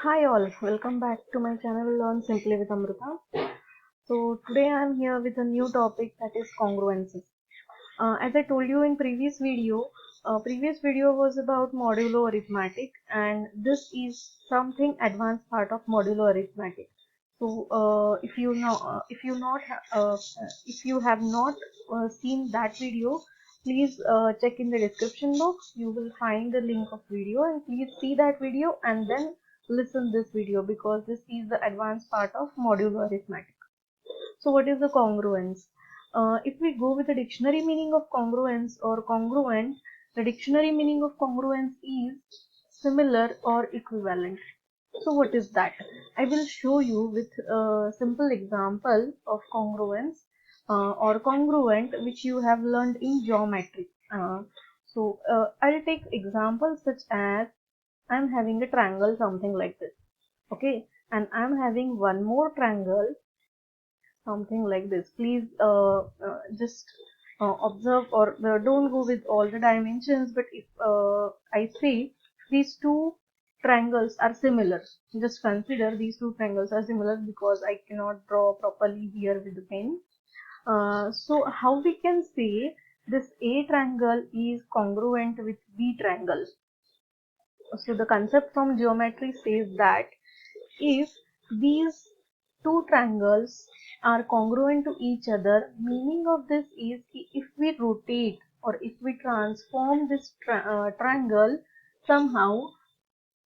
Hi all, welcome back to my channel Learn Simply with Amrita. So today I am here with a new topic, that is congruences. As I told you in previous video was about modulo arithmetic, and this is something advanced part of modulo arithmetic. So if you have not seen that video, please check in the description box. You will find the link of video, and please see that video and then listen this video, because this is the advanced part of modulo arithmetic. So what is the congruence? If we go with the dictionary meaning of congruence or congruent, the dictionary meaning of congruence is similar or equivalent. So what is that? I will show you with a simple example of congruence or congruent, which you have learned in geometry. I'll take examples such as I'm having a triangle, something like this. Okay, and I'm having one more triangle, something like this. Please just observe, or don't go with all the dimensions, but if I say these two triangles are similar, just consider these two triangles are similar, because I cannot draw properly here with the pen. So how we can say this A triangle is congruent with B triangle? So the concept from geometry says that if these two triangles are congruent to each other, meaning of this is if we rotate or if we transform this triangle somehow,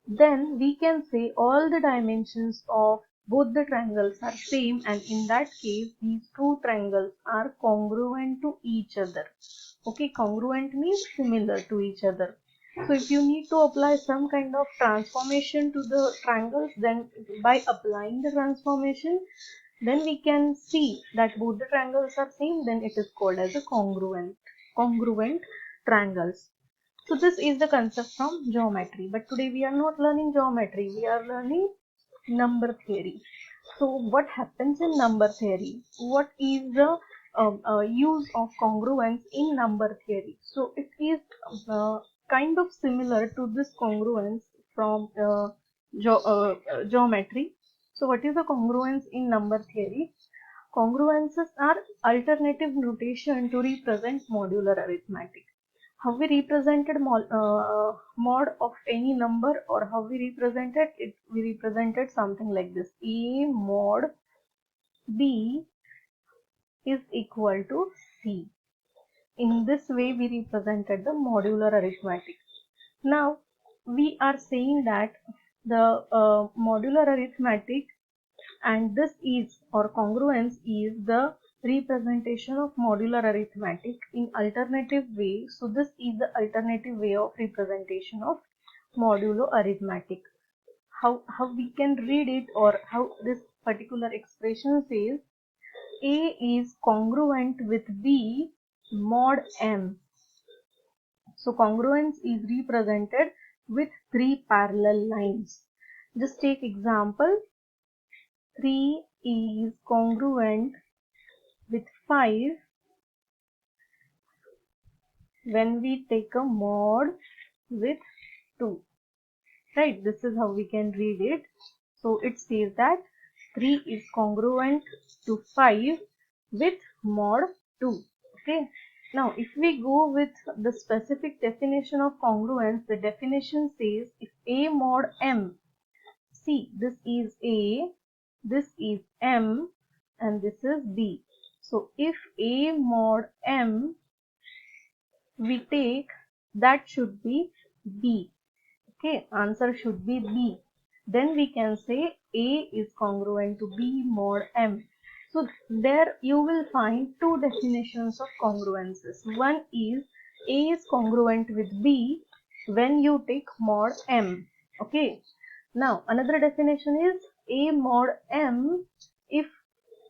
then we can say all the dimensions of both the triangles are same, and in that case these two triangles are congruent to each other. Okay, congruent means similar to each other. So if you need to apply some kind of transformation to the triangles, then by applying the transformation, then we can see that both the triangles are same, then it is called as a congruent triangles. So this is the concept from geometry, but today we are not learning geometry, we are learning number theory. So what happens in number theory? What is the use of congruence in number theory? So it is kind of similar to this congruence from geometry. So what is the congruence in number theory? Congruences are alternative notation to represent modular arithmetic. How we represented mod of any number, or how we represented it? We represented something like this: A mod B is equal to C. In this way, we represented the modular arithmetic. Now, we are saying that the modular arithmetic, and this is, or congruence is, the representation of modular arithmetic in alternative way. So this is the alternative way of representation of modulo arithmetic. How we can read it, or how this particular expression says A is congruent with B mod M. So congruence is represented with three parallel lines. Just take example. 3 is congruent with 5 when we take a mod with 2. Right, this is how we can read it. So it says that 3 is congruent to 5 with mod 2. Okay. Now, if we go with the specific definition of congruence, the definition says if A mod M, see, this is A, this is M, and this is B. So if A mod M we take, that should be B. Okay, answer should be B. Then we can say A is congruent to B mod M. So there you will find two definitions of congruences. One is A is congruent with B when you take mod M. Okay. Now another definition is A mod M. If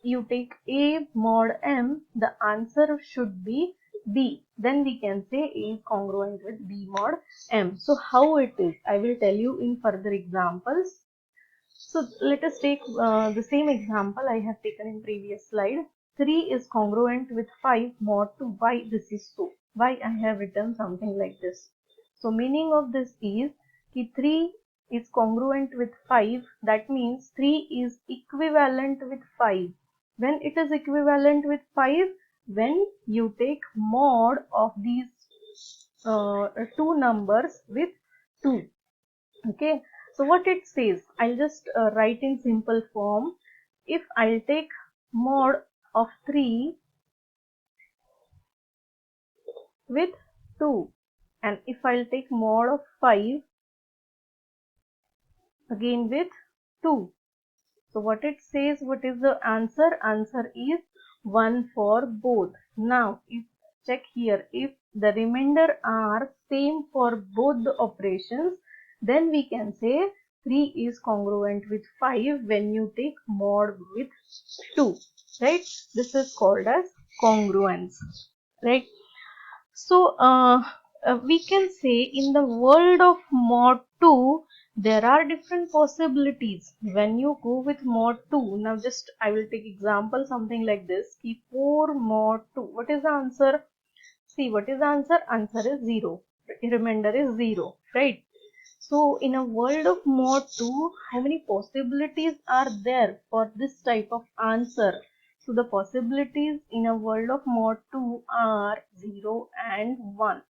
you take A mod M, the answer should be B. Then we can say A is congruent with B mod M. So how it is, I will tell you in further examples. So let us take the same example I have taken in previous slide. 3 is congruent with 5 mod 2. Why this is so? Why I have written something like this? So meaning of this is 3 is congruent with 5, that means 3 is equivalent with 5. When it is equivalent with 5, when you take mod of these two numbers with 2. Okay, so what it says, I'll just write in simple form. If I'll take mod of 3 with 2, and if I'll take mod of 5 again with 2, so what it says, what is the answer? Answer is 1 for both. Now, if check here, if the remainder are same for both the operations, then we can say 3 is congruent with 5 when you take mod with 2, right? This is called as congruence, right? So, we can say in the world of mod 2, there are different possibilities. When you go with mod 2, now just I will take example something like this. 4 mod 2. What is the answer? See, what is the answer? Answer is 0. Remainder is 0, right? So, in a world of mod 2, how many possibilities are there for this type of answer? So, the possibilities in a world of mod 2 are 0 and 1.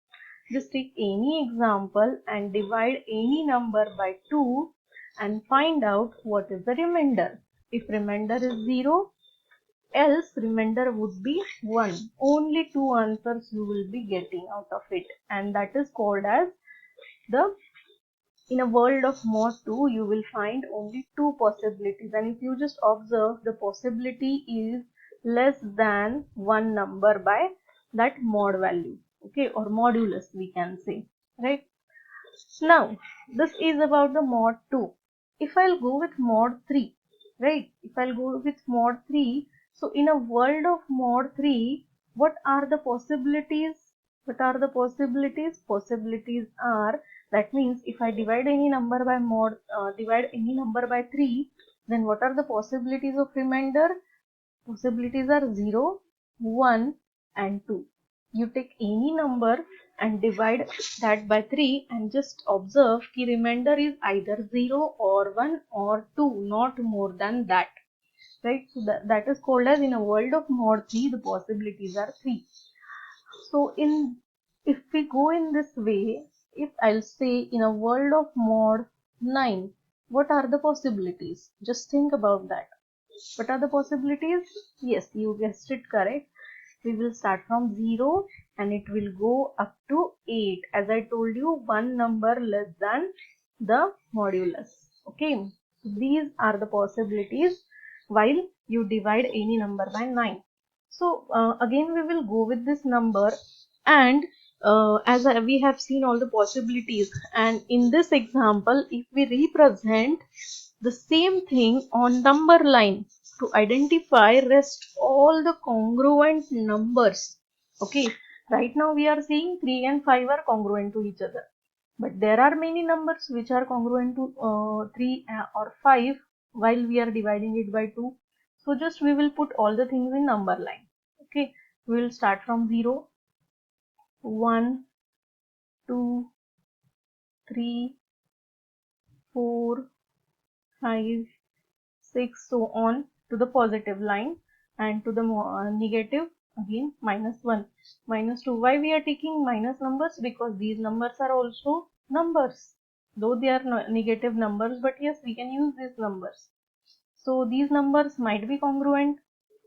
Just take any example and divide any number by 2 and find out what is the remainder. If remainder is 0, else remainder would be 1. Only two answers you will be getting out of it, and that is called as the, in a world of mod 2, you will find only two possibilities, and if you just observe, the possibility is less than one number by that mod value, okay, or modulus we can say, right? Now, this is about the mod 2. If I'll go with mod 3, right? If I'll go with mod 3, so in a world of mod 3, what are the possibilities? What are the possibilities? Possibilities are, that means if I divide any number by divide any number by 3, then what are the possibilities of remainder? Possibilities are 0, 1 and 2. You take any number and divide that by 3 and just observe the remainder is either 0 or 1 or 2, not more than that. Right? So that is called as, in a world of mod 3, the possibilities are 3. So if we go in this way, if I'll say in a world of mod 9, what are the possibilities? Just think about that. What are the possibilities? Yes, you guessed it correct. We will start from 0 and it will go up to 8. As I told you, one number less than the modulus. Okay, so these are the possibilities while you divide any number by 9. So again we will go with this number, and we have seen all the possibilities, and in this example if we represent the same thing on number line to identify rest all the congruent numbers. Okay, right now we are seeing 3 and 5 are congruent to each other, but there are many numbers which are congruent to 3 or 5 while we are dividing it by 2. So just we will put all the things in number line. Okay, we will start from 0, 1, 2, 3, 4, 5, 6, so on to the positive line, and to the negative again -1, -2. Why we are taking minus numbers? Because these numbers are also numbers, though they are negative numbers, but yes, we can use these numbers. So these numbers might be congruent.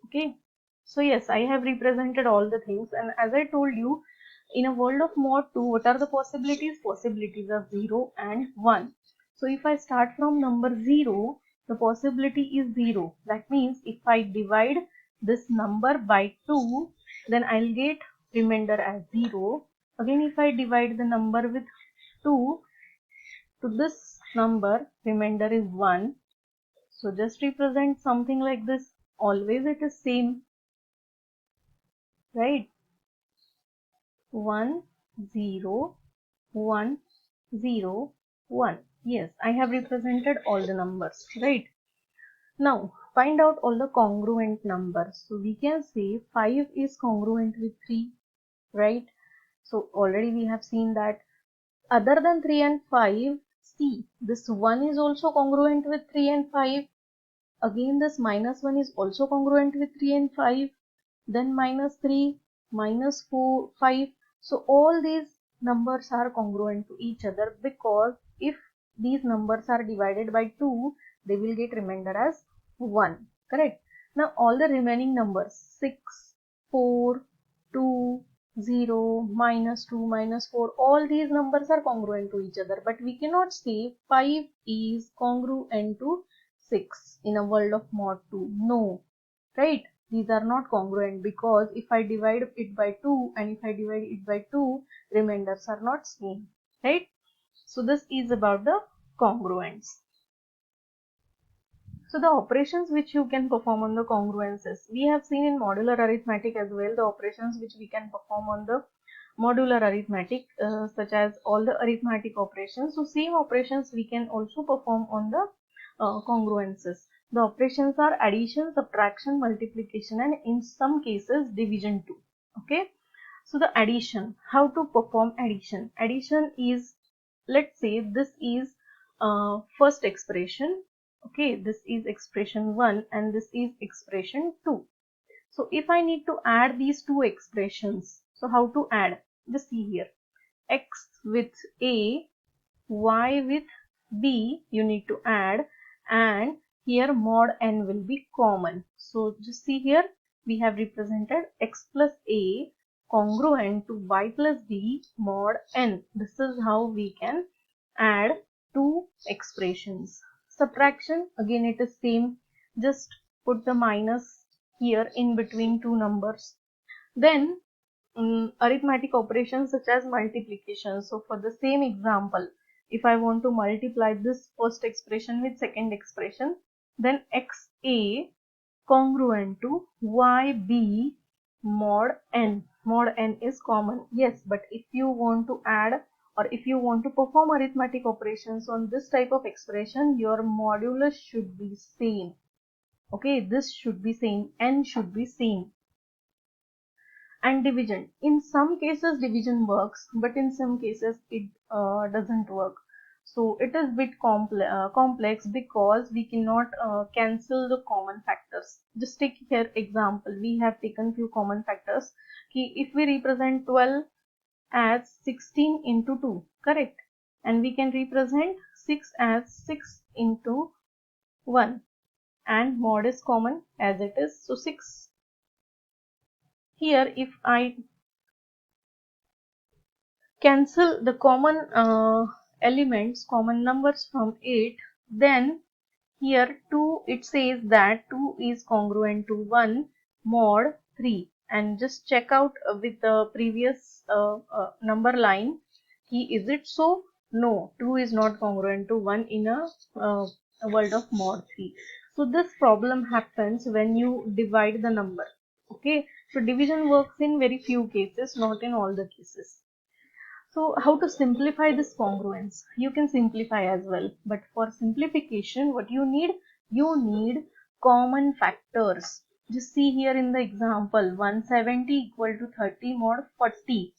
Okay, so yes, I have represented all the things, and as I told you, in a world of mod 2, what are the possibilities? Possibilities are 0 and 1. So if I start from number 0, the possibility is 0. That means if I divide this number by 2, then I'll get remainder as 0. Again, if I divide the number with 2 to this number, remainder is 1. So just represent something like this. Always it is same, right? 1, 0, 1, 0, 1. Yes, I have represented all the numbers, right? Now, find out all the congruent numbers. So we can say 5 is congruent with 3, right? So already we have seen that. Other than 3 and 5, see, this 1 is also congruent with 3 and 5. Again, this minus 1 is also congruent with 3 and 5. Then minus 3, minus 4, 5. So all these numbers are congruent to each other, because if these numbers are divided by 2, they will get remainder as 1. Correct? Now all the remaining numbers 6, 4, 2, 0, minus 2, minus 4, all these numbers are congruent to each other, but we cannot say 5 is congruent to 6 in a world of mod 2. No, right? These are not congruent, because if I divide it by 2 and if I divide it by 2, remainders are not same, right? So this is about the congruence. So the operations which you can perform on the congruences, we have seen in modular arithmetic as well, the operations which we can perform on the modular arithmetic, such as all the arithmetic operations. So same operations we can also perform on the congruences. The operations are addition, subtraction, multiplication, and in some cases division too. Okay. So the addition, how to perform addition? Addition is, let's say this is first expression. Okay, this is expression 1 and this is expression 2. So if I need to add these two expressions, so how to add? Just see here, x with a, y with b you need to add, and here mod n will be common. So just see here, we have represented x plus a congruent to y plus b mod n. This is how we can add two expressions. Subtraction, again it is same, just put the minus here in between two numbers. Then arithmetic operations such as multiplication. So for the same example, if I want to multiply this first expression with second expression, then xa congruent to yb mod n. Mod n is common, yes, but if you want to add or if you want to perform arithmetic operations on this type of expression, your modulus should be same. Okay, this should be same, n should be same. And division, in some cases division works, but in some cases it doesn't work. So it is bit complex, because we cannot cancel the common factors. Just take here example, we have taken few common factors. If we represent 12 as 16 into 2, correct, and we can represent 6 as 6 into 1, and mod is common as it is, so 6. Here if I cancel the common elements, common numbers from it, then here 2, it says that 2 is congruent to 1 mod 3, and just check out with the previous number line, is it so? No, 2 is not congruent to 1 in a world of mod 3. So this problem happens when you divide the number. Okay, so division works in very few cases, not in all the cases. So how to simplify this congruence? You can simplify as well, but for simplification what you need common factors. Just see here in the example, 170 equal to 30 mod 40.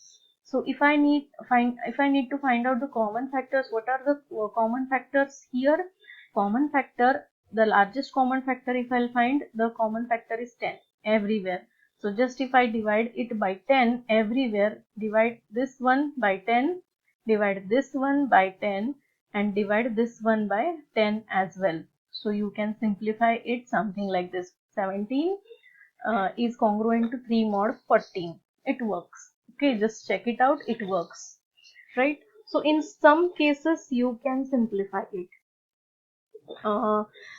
So if I need to find out the common factors, what are the common factors here? Common factor, the largest common factor, if I'll find, the common factor is 10 everywhere. So just if I divide it by 10 everywhere, divide this one by 10, divide this one by 10, and divide this one by 10 as well. So you can simplify it something like this. 17 is congruent to 3 mod 14. It works. Okay, just check it out. It works. Right? So in some cases you can simplify it.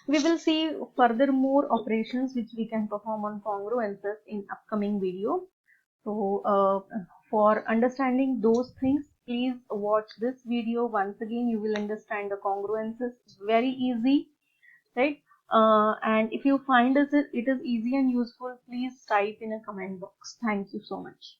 We will see further more operations which we can perform on congruences in upcoming video. So for understanding those things, please watch this video once again. You will understand the congruences very easy, right? And if you find it is easy and useful, please type in a comment box. Thank you so much.